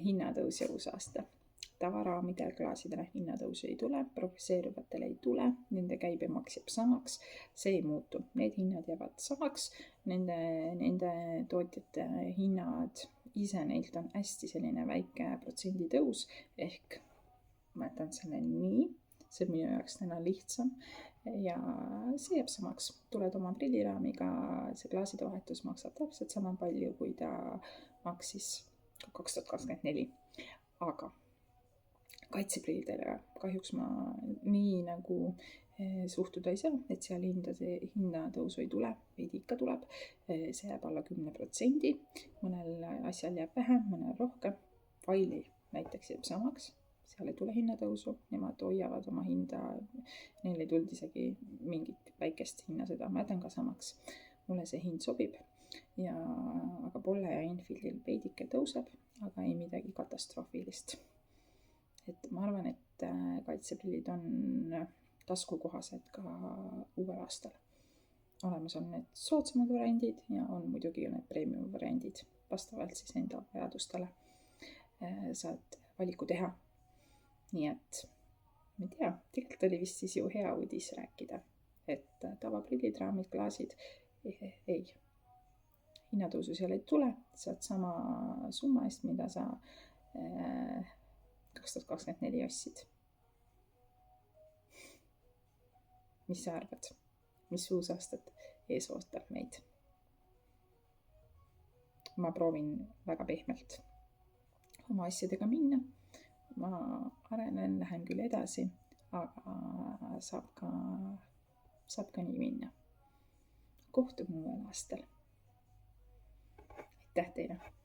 hinnatõus ja uus aasta. Tavaraamidel klaasidele hinnatõusu ei tule, progresseeruvatel ei tule, nende käibemaks jääb samaks, see ei muutu. Need hinnad jäävad samaks, nende tootjate hinnad ise, neilt on hästi selline väike protsenditõus, ehk ma jätan selle nii, see on minu jaoks täna lihtsam ja see jääb samaks. Tuled oma prilliraamiga, see klaaside vahetus maksab täpselt sama palju, kui ta maksis 2024. Aga kaitseprillidele kahjuks ma nii nagu suhtuda ei saa, et seal hinnatõusu ei tule, veidi ikka tuleb. See jääb alla 10%, mõnel asjal jääb vähem, mõnel rohkem. Faili näiteks jääb samaks, seal ei tule hinnatõusu, nemad hoiavad oma hinda, neil ei tulnud isegi mingit väikest hinnasõda, ma jätan ka samaks. Mulle see hind sobib, aga Bolle ja Enfieldil veidike tõuseb, aga ei midagi katastroofilist. Et ma arvan, et kaitseprillid on taskukohased ka uuel aastal. Olemas on need soodsamad variandid ja on muidugi need premium variandid. Vastavalt siis enda vajadustele saad valiku teha. Nii et ma ei tea, tegelikult oli vist siis ju hea uudis rääkida, et tavaprillid, raamid, klaasid ei. Hinnatõusu seal ei tule, saad sama summa eest, mida sa 2024 ostsid. Mis sa arvad? Mis uus aastat ees ootab meid? Ma proovin väga pehmelt oma asjadega minna. Ma arenen, lähen küll edasi, aga saab ka nii minna. Kohtume uuel aastal. Aitäh teile!